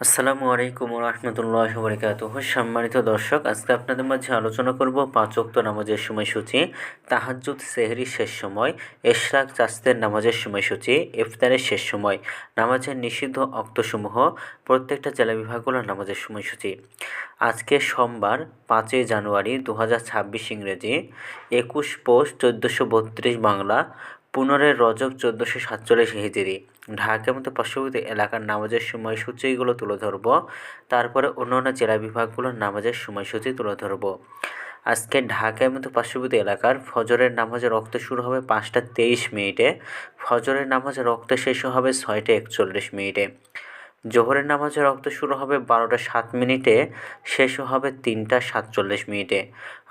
আসসালামু আলাইকুম রহমতুল্লাহ বরকাতুহ। সম্মানিত দর্শক, আজকে আপনাদের মাঝে আলোচনা করব ৫ ওয়াক্ত নামাজের সময়সূচি, তাহাজ্জুদ সেহরির শেষ সময়, এশরাক চাস্তের নামাজের সময়সূচি, ইফতারের শেষ সময়, নামাজের নিষিদ্ধ অক্তসমূহ, প্রত্যেকটা জেলা বিভাগগুলোর নামাজের সময়সূচি। আজকে সোমবার ৫ই জানুয়ারি ২০২৬ ইংরেজি, ২১ পৌষ ১৪৩২ বাংলা, ১৫ রজব ১৪৪৭ হিজরি। ঢাকার মতো পার্শ্ববর্তী এলাকার নামাজের সময়সূচিগুলো তুলে ধরব, তারপরে অন্যান্য জেলা বিভাগগুলোর নামাজের সময়সূচি তুলে ধরব। আজকে ঢাকার মতো পার্শ্ববর্তী এলাকার ফজরের নামাজের রক্ত শুরু হবে ৫টা ২৩ মিনিটে, ফজরের নামাজের রক্ত শেষ হবে ৬টা ৪১ মিনিটে। জোহরের নামাজের রক্ত শুরু হবে ১২টা ৭ মিনিটে, শেষ হবে ৩টা ৪৭ মিনিটে।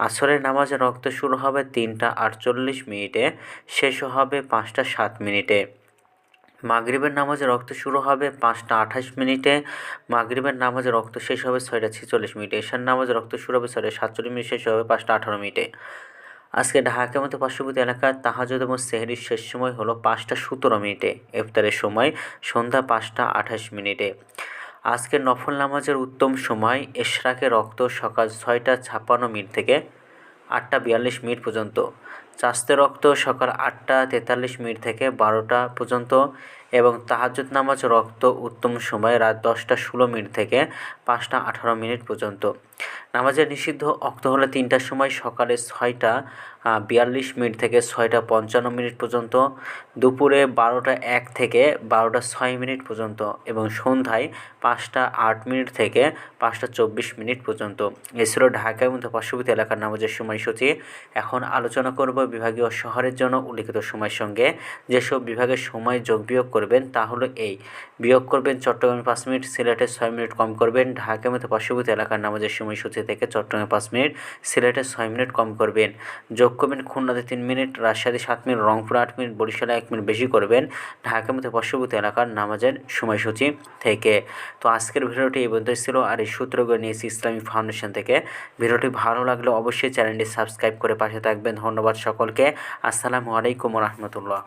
আসরের নামাজের রক্ত শুরু হবে ৩টা ৪৮ মিনিটে, শেষ হবে ৫টা ৭ মিনিটে। মাগরিবের নামাজের রক্ত শুরু হবে ৫টা ২৮ মিনিটে, মাগরিবের নামাজের রক্ত শেষ হবে ৬টা ৪৬ মিনিটে। এশার নামাজের রক্ত শুরু হবে ৬টা ৪৭ মিনিট, শেষ হবে ৫টা ১৮ মিনিটে। আজকে ঢাকার মতো পার্শ্ববর্তী এলাকার তাহাজ্জুদ এবং সেহরির শেষ সময় হলো ৫টা ১৭ মিনিটে, ইফতারের সময় সন্ধ্যা ৫টা ২৮ মিনিটে। আজকের নফল নামাজের উত্তম সময় এশরাকের রক্ত সকাল ৬টা ৫৬ মিনিট থেকে ৮টা ৪২ মিনিট পর্যন্ত, চাস্তের রক্ত সকাল ৮টা ৪৩ মিনিট থেকে ১২টা পর্যন্ত এবং তাহাজ্জুদ নামাজ রক্ত উত্তম সময় রাত ১০টা ১৬ মিনিট থেকে ৫টা ১৮ মিনিট পর্যন্ত। নামাজের নিষিদ্ধ অক্ত হলো ৩টার সময় সকালে ৬টা ৪২ মিনিট থেকে ৬টা ৫৫ মিনিট পর্যন্ত, দুপুরে ১২টা ১ থেকে ১২টা ৬ মিনিট পর্যন্ত এবং সন্ধ্যায় ৫টা ৮ মিনিট থেকে ৫টা ২৪ মিনিট পর্যন্ত। এ ছিল ঢাকার মধ্যে পার্শ্ববর্তী এলাকার নামাজের সময়সূচি। এখন আলোচনা করব বিভাগীয় শহরের জন্য উল্লিখিত সময়ের সঙ্গে যেসব বিভাগের সময় যোগ বিয়োগ করবেন তা হলো এই: বিয়োগ করবেন চট্টগ্রামে ৫ মিনিট, সিলেটে ৬ মিনিট কম করবেন। ঢাকার মধ্যে পার্শ্ববর্তী এলাকার নামাজের সময়সূচি থেকে চট্টগ্রামে ৫ মিনিট, সিলেটে ৬ মিনিট কম করবেন। যোগ করবেন খুলনাতে ৩ মিনিট, রাজশাহীতে ৭ মিনিট, রংপুরে ৮ মিনিট, বরিশালে ১ মিনিট বেশি করবেন ঢাকার মধ্যে পার্শ্ববর্তী এলাকার নামাজের সময়সূচি থেকে। তো আজকের ভিডিওটি এই পর্যন্তই ছিল, আর এই সূত্রগুলো নিয়েছি ইসলামিক ফাউন্ডেশন থেকে। ভিডিওটি ভালো লাগলে অবশ্যই চ্যানেলটি সাবস্ক্রাইব করে পাশে থাকবেন। ধন্যবাদ সকলকে। আসসালামু আলাইকুম রহমতুল্লাহ।